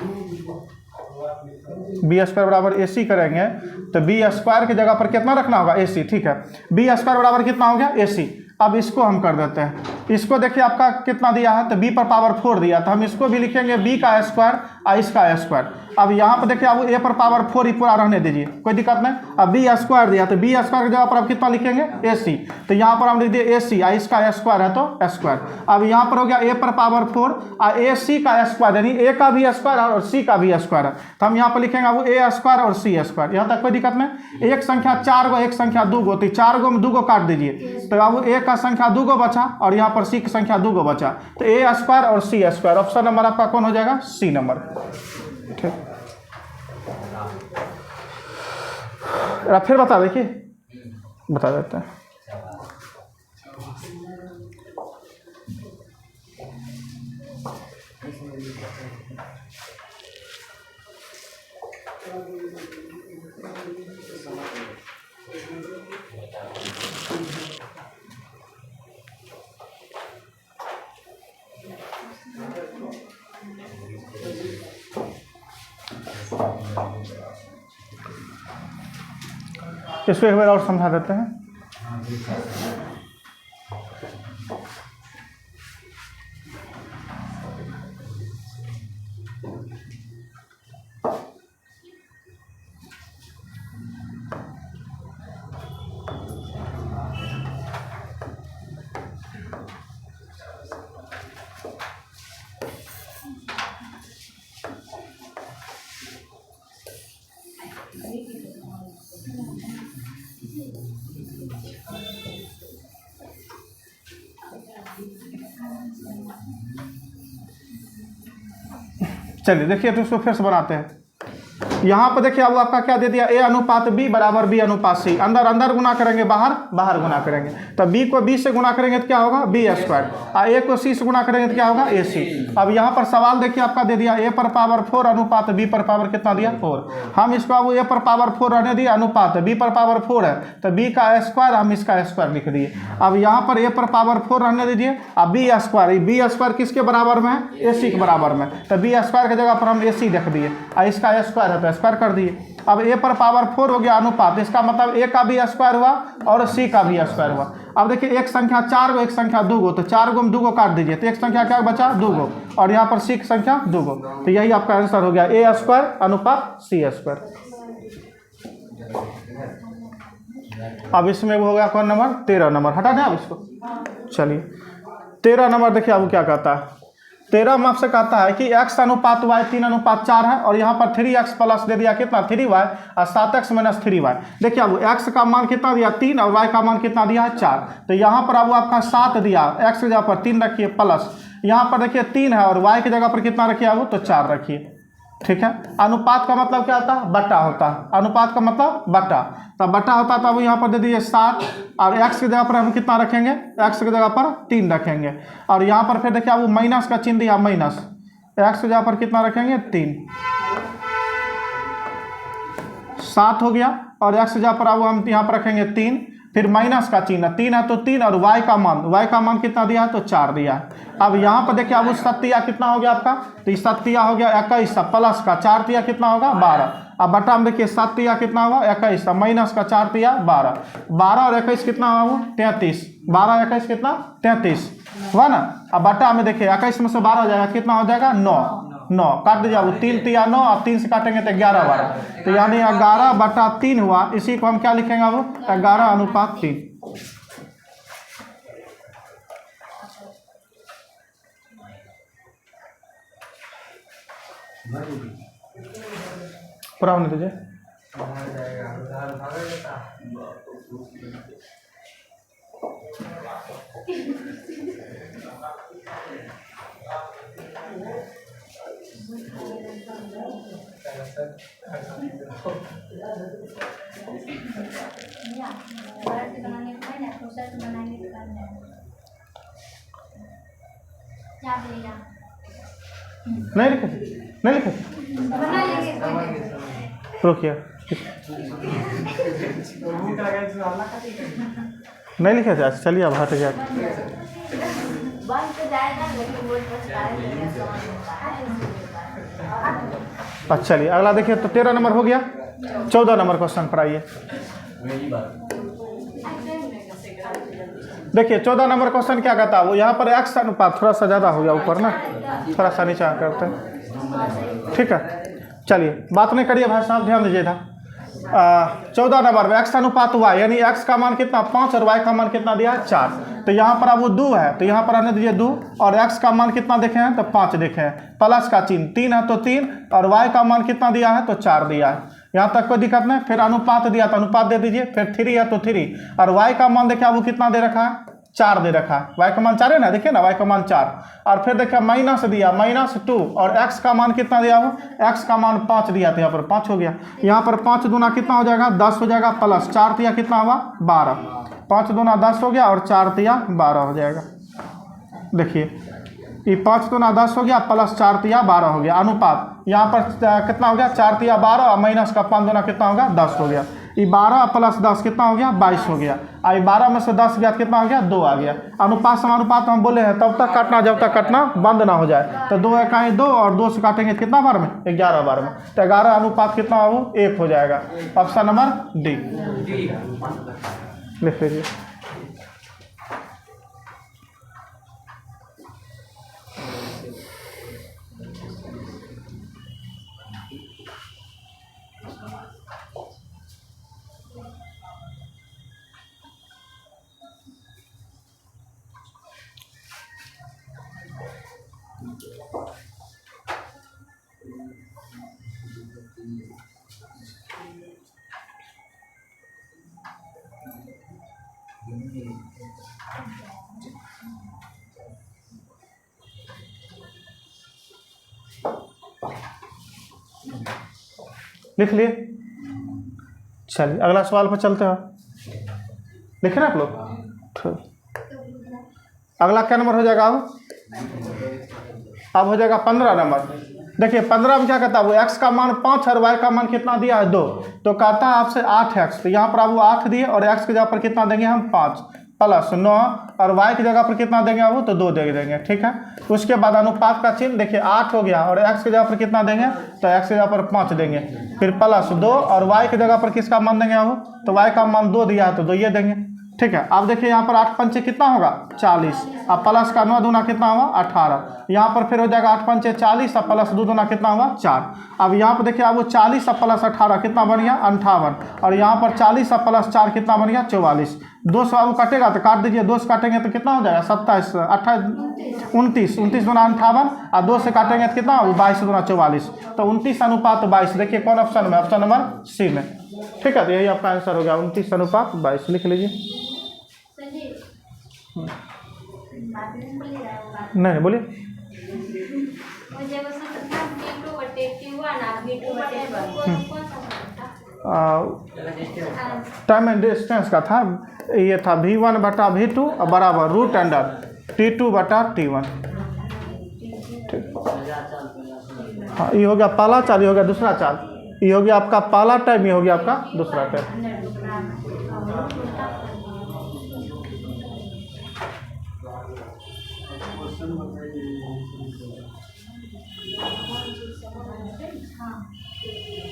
बी स्क्वायर बराबर ए सी करेंगे तो बी स्क्वायर की जगह पर कितना रखना होगा, ए सी, ठीक है। बी स्क्वायर बराबर कितना हो गया, ए सी। अब इसको हम कर देते हैं, इसको देखिए आपका कितना दिया है, तो बी पर पावर 4 दिया, तो हम इसको भी लिखेंगे बी का स्क्वायर और इसका स्क्वायर। अब यहाँ पर देखिए अब ए पर पावर 4 ही पूरा रहने दीजिए, कोई दिक्कत नहीं। अब बी स्क्वायर दिया तो बी स्क्वायर की जगह पर आप कितना लिखेंगे ए सी, तो यहाँ पर हम लिख दिए ए सी, इसका स्क्वायर है तो स्क्वायर। अब यहाँ पर हो गया ए पर पावर 4 और ए सी का स्क्वायर, यानी ए का भी स्क्वायर और सी का भी स्क्वायर है, तो हम यहाँ पर लिखेंगे अब ए स्क्वायर और सी स्क्वायर। यहाँ तक कोई दिक्कत नहीं। एक संख्या 4 गो, एक संख्या 2 गो, तो 4 गो में 2 गो काट दीजिए, तो अब ए का संख्या 2 गो बचा और यहाँ पर सी की संख्या 2 गो बचा, तो ए स्क्वायर और सी स्क्वायर। ऑप्शन नंबर आपका कौन हो जाएगा? C number. ठीक, फिर बता देखिए, बता देते हैं। इसको एक बार और समझा देते हैं। चलिए देखिए, तो इसको फिर से बनाते हैं। यहाँ पर देखिए अब आपका क्या दे दिया, ए अनुपात बी बराबर बी अनुपात सी। अंदर अंदर गुना करेंगे, बाहर बाहर गुना करेंगे, तो बी को बी से गुना करेंगे तो क्या होगा? बी स्क्वायर, और ए को सी से गुना करेंगे तो क्या होगा? ए सी। अब यहाँ पर सवाल देखिए आपका दे दिया ए पर पावर 4 अनुपात बी पर पावर कितना दिया? 4। हम इसको अब ए पर पावर 4 रहने दिए, अनुपात बी पर पावर 4 है तो बी का स्क्वायर हम इसका स्क्वायर लिख दिए। अब यहाँ पर ए पर पावर 4 रहने दीजिए, अब बी स्क्वायर किसके बराबर में है? ए सी के बराबर में, तो बी स्क्वायर की जगह पर हम ए सी लिख दिए और इसका स्क्वायर है तो स्क्वायर कर दिए। अब ए पर पावर 4 हो गया अनुपात, इसका मतलब ए का भी स्क्वायर हुआ और सी का भी स्क्वायर हुआ। अब देखिए एक संख्या 4 गो, एक संख्या 2 गो, तो 4 गो में 2 गो काट दीजिए, तो एक संख्या क्या बचा? 2 गो, और यहाँ पर सी की संख्या 2 गो, तो यही आपका आंसर हो गया ए स्क्वायर अनुपात सी स्क्वायर। अब इसमें वो हो गया कौन नंबर? 13 नंबर। हटा दें अब इसको। चलिए 13 नंबर देखिए अब क्या कहता है। 13 में आपसे कहता है कि x अनुपात y 3 अनुपात 4 है, और यहाँ पर 3x प्लस दे दिया कितना? 3y, और 7x माइनस 3y। देखिए अब x का मान कितना दिया? 3, और y का मान कितना दिया है? 4। तो यहाँ पर अब आपका 7 दिया, x की जगह पर 3 रखिए, प्लस यहाँ पर देखिए 3 है और y की जगह पर कितना रखिए? अब तो 4 रखिए। ठीक है, अनुपात का मतलब क्या होता है? बट्टा होता है। अनुपात का मतलब बट्टा, तब बट्टा होता है, तब यहाँ पर दे दीजिए 7, और x की जगह पर हम कितना रखेंगे? x की जगह पर 3 रखेंगे, और यहाँ पर फिर देखिए अब माइनस का चिन्ह दिया, माइनस, x की जगह पर कितना रखेंगे? 3। 7 हो गया, और x की जगह पर अब हम यहाँ पर रखेंगे 3, फिर माइनस का चिन्ह, 3 है तो 3, और y का मान कितना दिया है? तो 4 दिया है। अब यहाँ पर देखिए अब सत्तिया कितना हो गया आपका? तो इस सत्तिया हो गया 21, प्लस का 4 तिया कितना होगा? 12। अब बटा में देखिए 7 तिया कितना होगा? 21, माइनस का 4 तिया 12, 12 और 21 कितना होगा? 33, 12 21 कितना? 33 हुआ ना। अब बटा में देखिए 21 में से 12 हो जाएगा, कितना हो जाएगा? 9 काट दीजिए। अब 3 तिया 9, और 3 से काटेंगे तो 11 12, तो यानी 11/3 हुआ। इसी को हम क्या लिखेंगे? अब 11 अनुपात 3। पूरा होने दीजिए। नहीं लिखे रुकिए, नहीं लिखे थे। चलिए अब हट गया। अच्छा चलिए अगला देखिए, तो 13 नंबर हो गया। 14 नंबर क्वेश्चन पर आइए। देखिए 14 नंबर क्वेश्चन क्या कहता है? वो यहाँ पर x अनुपात थोड़ा सा ज़्यादा हो गया ऊपर ना, थोड़ा सा नीचे करते हैं। ठीक है, चलिए बात नहीं करिए भाई साहब, ध्यान दीजिए था। 14 नंबर में x अनुपात y, यानी x का मान कितना 5 और y का मान कितना दिया है 4। तो यहाँ पर अब वो 2 है, तो यहाँ पर आने दीजिए 2, और x का मान कितना देखे हैं तो 5 देखे हैं, प्लस का चिन्ह 3 है तो 3, और y का मान कितना दिया है तो 4 दिया है। यहाँ तक कोई दिक्कत नहीं। फिर अनुपात दिया तो अनुपात दे दीजिए, फिर 3 है तो 3, और y का मान देखिए वो कितना दे रखा है 4 दे रखा है, y का मान 4 है ना, देखिए ना y का मान 4, और फिर देखिए माइनस दिया -2, और x का मान कितना दिया वो x का मान 5 दिया, तो यहाँ पर 5 हो गया। यहाँ पर 5 दूना कितना हो जाएगा 10 हो जाएगा, प्लस 4 तिया कितना हुआ 12, 5 दूना 10 हो गया और 4 तिया 12 हो जाएगा। देखिए ये 5 दूना 10 हो गया, प्लस 4 तिया 12 हो गया। अनुपात यहाँ पर कितना हो गया 4 तिया 12, और माइनस का 5 दूना कितना होगा 10 हो गया। ये 12 प्लस 10 कितना हो गया 22 हो गया। आई 12 में से 10 गया कितना हो गया 2 आ गया। अनुपात समानुपात हम बोले हैं तब तक काटना जब तक काटना बंद ना हो जाए। तो 2 इकाई 2, और 2 से काटेंगे कितना बार में 11 बार में, तो 11 अनुपात कितना हो 1 हो जाएगा। ऑप्शन नंबर डी लिख लीजिए। लिख लिए। चलिए अगला सवाल पर चलते हैं, लिखे ना आप लोग। अगला क्या नंबर हो जाएगा अब हो जाएगा 15 नंबर। देखिए 15 में क्या कहता है वो x का मान 5 और y का मान कितना दिया है 2, तो कहता है आपसे 8x, तो यहाँ पर आप वो 8 दिए, और x की जगह पर कितना देंगे हम 5 प्लस 9, और y की जगह पर कितना देंगे वो तो 2 दे देंगे। ठीक है, उसके बाद अनुपात का चिन्ह देखिए 8 हो गया, और x की जगह पर कितना देंगे तो x की जगह पर 5 देंगे, फिर प्लस 2, और y की जगह पर किसका मान देंगे वो तो y का मान 2 दिया है तो 2 ये देंगे। ठीक है, अब देखिए यहाँ पर 8 पंचे कितना होगा 40, अब प्लस का 9 दूना कितना हुआ 18, यहाँ पर फिर हो जाएगा 8 पंचे 40, अब प्लस 2 दूना कितना हुआ 4। अब यहाँ पर देखिए अब वो 40 अब प्लस 18 कितना बन गया 58, और यहाँ पर 40 अब प्लस 4 कितना बन गया 44। 2 से अब कटेगा तो काट दीजिए, 2 से काटेंगे तो कितना हो जाएगा 27, 28, 29 दूना 58, और 2 से काटेंगे तो कितना 22 दूना 44, तो 29 अनुपात 22। देखिए कौन ऑप्शन में, ऑप्शन नंबर सी में। ठीक है, तो यही आपका आंसर हो गया 29 अनुपात 22, लिख लीजिए। नहीं बोलिए। टाइम एंड डिस्टेंस का था, ये था v1/v2 बराबर √T2/T1। हाँ, ये हो गया पहला चाल, ये हो गया दूसरा चाल, ये हो गया आपका पहला टाइम, ये हो गया आपका दूसरा टाइम।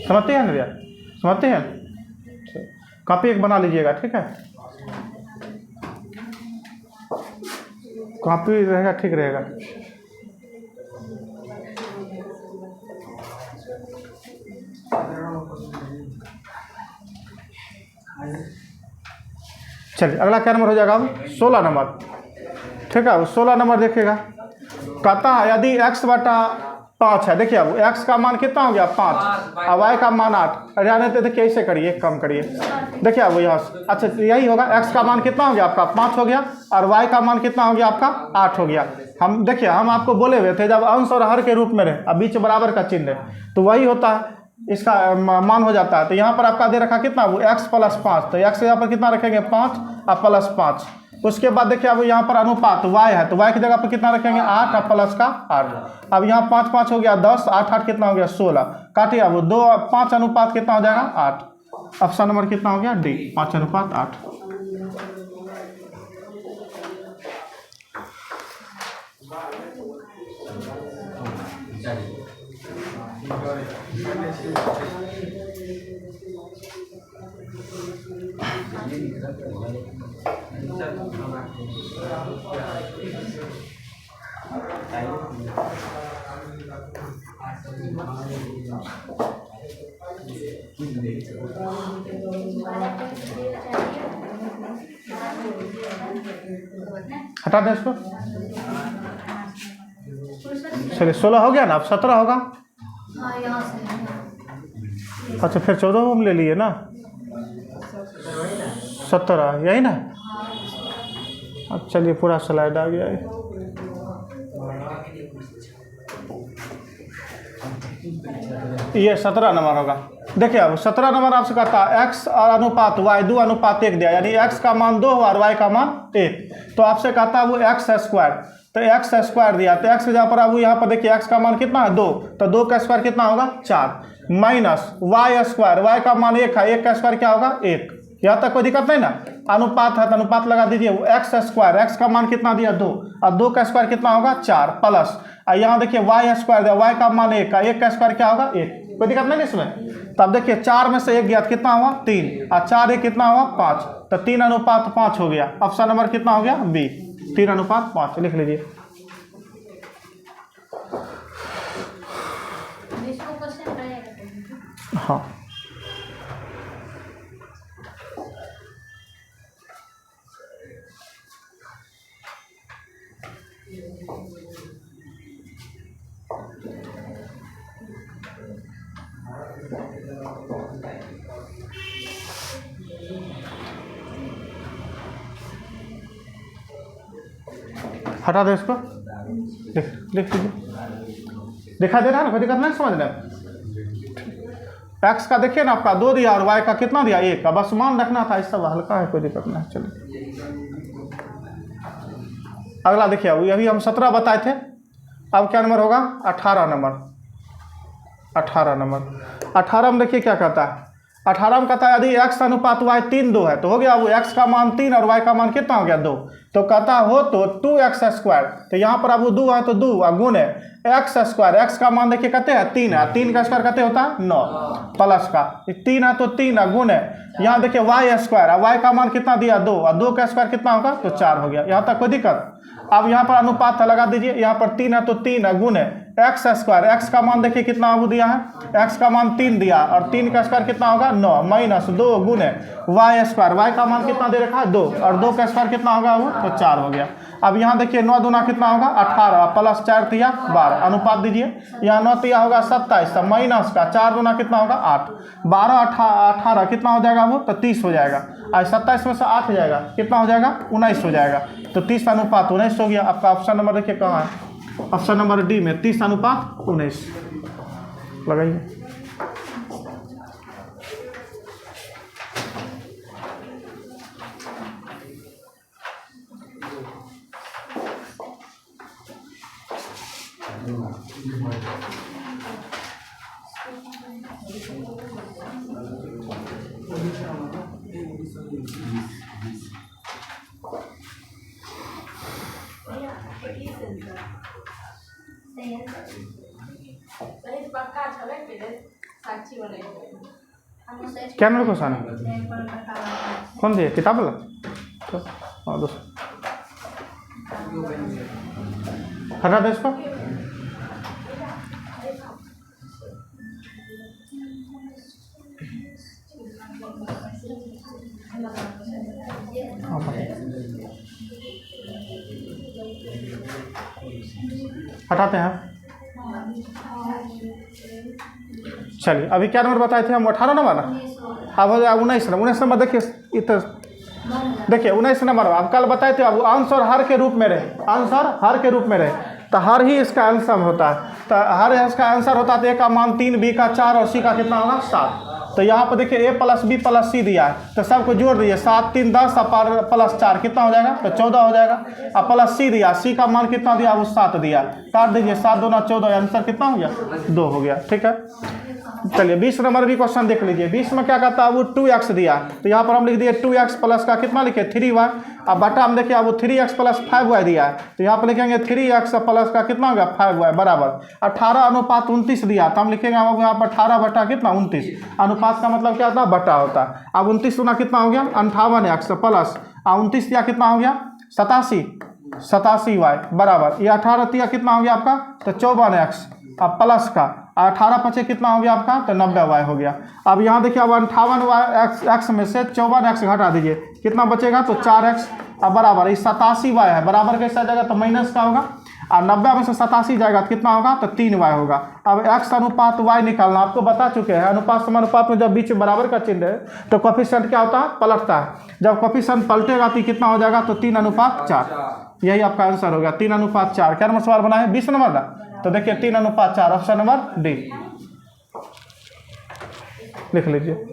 समझते हैं ना भैया, समझते हैं। कॉपी एक बना लीजिएगा, ठीक है, कॉपी रहेगा ठीक रहेगा। चलिए अगला क्या नंबर हो जाएगा अब 16 नंबर। ठीक है, 16 नंबर देखिएगा, कहता है यदि x/5 है, देखिए अब x का मान कितना हो गया 5 और y का मान 8, अरे आने तो देखिए ऐसे करिए, कम करिए, देखिए अब यहाँ अच्छा यही होगा, x का मान कितना हो गया आपका 5 हो गया, और y का मान कितना हो गया आपका 8 हो गया। हम देखिए हम आपको बोले हुए थे जब अंश और हर के रूप में रहे, अब बीच बराबर का चिन्ह है तो वही होता है, इसका मान हो जाता है। तो यहाँ पर आपका दे रखा कितना वो x+5, तो x यहाँ पर कितना रखेंगे 5 और +5। उसके बाद देखिए अब यहाँ पर अनुपात y है, तो y की जगह पर कितना रखेंगे 8 और प्लस का 8। अब यहाँ 5 5 हो गया 10, 8 8 कितना हो गया 16, काटिए अब 2 5 अनुपात कितना हो जाएगा 8। ऑप्शन नंबर कितना हो गया डी, 5:8। हटा दें इसको। चलिए 16 हो गया ना, अब 17 होगा। अच्छा फिर 14 हम ले लिए ना, 17 यही ना। अब चलिए पूरा स्लाइड आ गया है। ये 17 नंबर होगा। देखिए अब 17 नंबर आपसे कहता है एक्स और अनुपात y 2 अनुपात 1 दिया, यानी x का मान 2 और y का मान 1। तो आपसे कहता है वो एक्स स्क्वायर, तो एक्स स्क्वायर दिया, तो एक्स की जगह पर अब यहाँ पर देखिए x का मान कितना है 2, तो 2 का स्क्वायर कितना होगा 4 माइनस y स्क्वायर, y का मान 1 है, 1 का स्क्वायर क्या होगा 1। यहाँ तक कोई दिक्कत नहीं ना। अनुपात है तो अनुपात लगा दीजिए, एक्स स्क्वायर, एक्स का मान कितना दिया 2 और 2 का स्क्वायर कितना होगा 4 प्लस यहाँ देखिए y स्क्वायर दिया, y का मान 1 का, 1 का स्क्वायर क्या होगा 1। कोई दिक्कत नहीं इसमें। तब देखिए 4 में से 1 गया तो कितना हुआ 3 और 4 1 कितना हुआ 5, तो 3 अनुपात 5 हो गया। ऑप्शन नंबर कितना हो गया बी, 3 अनुपात 5 लिख लीजिए। हाँ हटा दो इसको, लिख लीजिए। दिखा दे रहा है ना, कोई दिक्कत नहीं समझ रहे। एक्स का देखिए ना आपका 2 दिया और वाई का कितना दिया 1 का, बस मान रखना था, इस सब हल्का है, कोई दिक्कत नहीं। चलिए अगला देखिए, अभी हम 17 बताए थे, अब क्या नंबर होगा 18 नंबर। 18 नंबर 18 में देखिए क्या कहता है, 18 में कहता है यदि x अनुपात y 3 2 है, तो हो गया वो x का मान 3 और y का मान कितना हो गया 2, तो कहता हो तो 2x स्क्वायर, तो यहाँ पर अब वो 2 है तो 2 गुण है एक्स स्क्वायर, एक्स का मान देखिए कहते हैं 3 है, 3 का स्क्वायर कहते होता है 9 प्लस का 3 है तो 3 है गुण है यहाँ देखिए y स्क्वायर, y का मान कितना दिया 2 और 2 का स्क्वायर कितना होगा तो 4 हो गया। यहाँ तक कोई दिक्कत। अब यहाँ पर अनुपात लगा दीजिए, यहाँ पर 3 है तो 3 है गुण है एक्स स्क्वायर, एक्स का मान देखिए कितना वो दिया है, एक्स का मान 3 दिया और 3 का स्क्वायर कितना होगा 9 माइनस 2 गुण है वाई स्क्वायर, वाई का मान कितना दे रखा है 2 और 2 का स्क्वायर कितना होगा वो तो 4 हो गया। अब यहाँ देखिए 9 दूना कितना होगा 18 प्लस 4 तिया 12, अनुपात दीजिए, यहाँ 9 तिया होगा 27 माइनस का 4 दूना कितना होगा 8, 12 18 कितना हो जाएगा वो तो 30 हो जाएगा, और 27 में से 8 जाएगा कितना हो जाएगा 19 हो जाएगा, तो 30 अनुपात 19 हो गया। आपका ऑप्शन नंबर देखिए कहाँ है, ऑप्शन नंबर डी में 30 अनुपात 19 लगाइए। क्या नंबर क्वेश्चन है, कौन दिए किताब वाला, तो हाँ दोस्तों हटा दे इसको। हटाते हैं। चलिए अभी क्या नंबर बताए थे हम 18 नंबर ना, अब हो जाए 19 नंबर। देखिए इधर देखिए 19 नंबर अब कल बताए थे, अब अंश और हर के रूप में रहे, अंश और हर के रूप में रहे तो हर ही इसका आंसर होता है, तो हर इसका आंसर होता है तो ए का मान 3 बी का 4 और सी का कितना होगा 7। तो यहाँ पर देखिए ए प्लस बी प्लस सी दिया है तो सबको जोड़ दीजिए, 7 3 10 और प्लस 4 कितना हो जाएगा तो 14 हो जाएगा, और प्लस सी दिया, सी का मान कितना दिया वो 7 दिया, काट दीजिए 7 2 14, आंसर कितना हो गया 2 हो गया। ठीक है चलिए 20 नंबर भी क्वेश्चन देख लीजिए। 20 में क्या कहता है वो 2x दिया, तो यहाँ पर हम लिख दिए 2x प्लस का कितना लिखे 3y, अब बटा हम देखिए वो 3x प्लस 5y दिया है तो यहाँ पर लिखेंगे 3x प्लस का कितना हो गया 5y बराबर 18 अनुपात 29 दिया, तो हम लिखेंगे अब यहाँ पर 18 बटा कितना 29, अनुपात का मतलब क्या होता है बटा होता है। अब 29 गुना कितना हो गया 58x प्लस 29 दिया कितना हो गया 87y बराबर ये 18 दिया कितना हो गया आपका तो 54x अब प्लस का 18 पचे कितना हो गया आपका, तो 90y हो गया। अब यहाँ देखिए, अब 58y x में से 54x घटा दीजिए, कितना बचेगा, तो 4x। अब बराबर ये 87y है, बराबर कैसा जाएगा, तो माइनस का होगा। और 90 में से 87 जाएगा तो कितना होगा, तो 3y होगा। अब x अनुपात y निकालना आपको बता चुके हैं। अनुपात समानुपात में जब बीच में बराबर का चिन्ह है तो कोफिशिएंट क्या होता है, पलटता है। जब कोफिशिएंट पलटेगा तो कितना हो जाएगा, तो 3:4। यही आपका आंसर हो गया, 3:4। क्या नंबर सवाल बना है, 20 नंबर का। तो देखिए 3:4, ऑप्शन नंबर डी लिख लीजिए।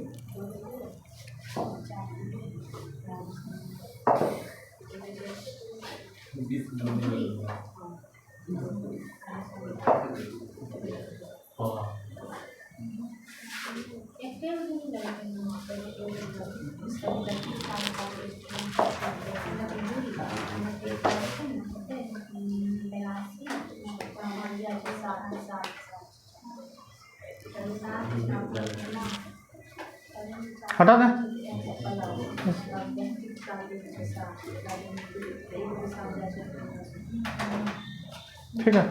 हटा दें, ठीक है।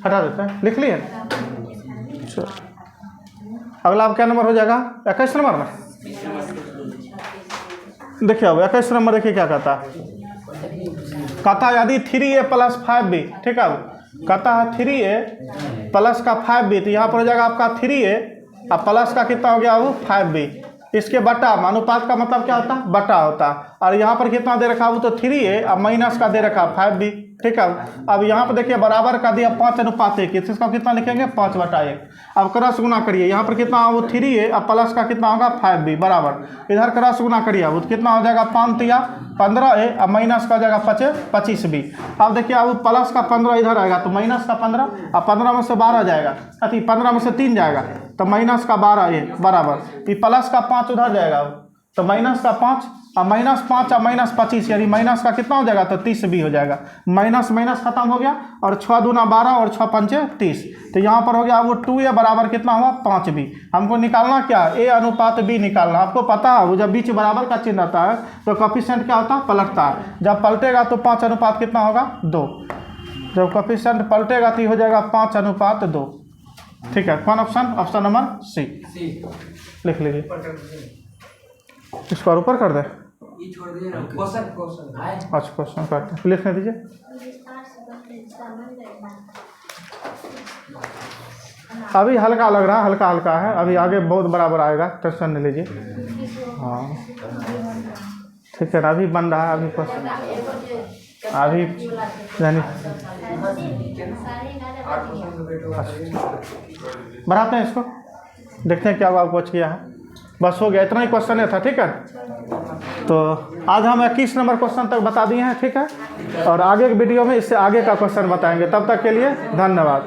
हटा देते हैं, लिख लिए। अगला अब क्या नंबर हो जाएगा, 21 नंबर में। देखिए अब 21 नंबर देखिए क्या कहता है, कहता है यदि 3a + 5b, ठीक है। कहता है 3a प्लस का 5b, तो यहाँ पर हो जाएगा आपका 3a और प्लस का कितना हो गया, वो 5b। इसके बटा, अनुपात का मतलब क्या होता है, बटा होता है। और यहाँ पर कितना दे रखा, वो तो 3a और माइनस का दे रखा 5b, ठीक है। अब यहाँ पर देखिए बराबर का दिया 5:1, इसका कितना लिखेंगे, 5/1। अब क्रॉस गुना करिए, यहाँ पर कितना, वो 3a और प्लस का कितना होगा, 5b बराबर। इधर क्रॉस गुना करिए, वो कितना हो जाएगा, 5×3 = 15a और माइनस का हो जाएगा 25b। अब देखिए अब प्लस का 15 इधर आएगा तो माइनस का 15, और 15 में से 12 जाएगा, अति 15 में से 3 जाएगा तो माइनस का 12 ये बराबर। ये प्लस का 5 उधर जाएगा तो माइनस का 5 और -5 और -25, यानी माइनस का कितना हो जाएगा, तो 30b हो जाएगा। माइनस माइनस खत्म हो गया और 6 दूना 12 और 6 पंचे 30। तो यहाँ पर हो गया वो 2a बराबर कितना हुआ, 5b। हमको निकालना क्या, a अनुपात b निकालना। आपको पता है वो जब बीच बराबर का चिन्ह आता है तो कोफिशिएंट क्या होता है, पलटता है। जब पलटेगा तो 5 अनुपात कितना होगा, 2। जब कोफिशिएंट पलटेगा तो हो जाएगा 5:2, ठीक है। कौन ऑप्शन, ऑप्शन नंबर सी लिख लीजिए। इसको और ऊपर कर दे, अच्छा क्वेश्चन करते हैं, लिखने दीजिए। अभी हल्का लग रहा है, हल्का हल्का है, अभी आगे बहुत बराबर आएगा, टेंशन नहीं लीजिए। हाँ ठीक है, अभी बन रहा है अभी क्वेश्चन, अभी यानी बढ़ाते हैं इसको, देखते हैं क्या हुआ, पहुँच गया है। बस हो गया, इतना ही क्वेश्चन था, ठीक है। तो आज हम 21 नंबर क्वेश्चन तक बता दिए हैं, ठीक है। और आगे के वीडियो में इससे आगे का क्वेश्चन बताएंगे। तब तक के लिए धन्यवाद।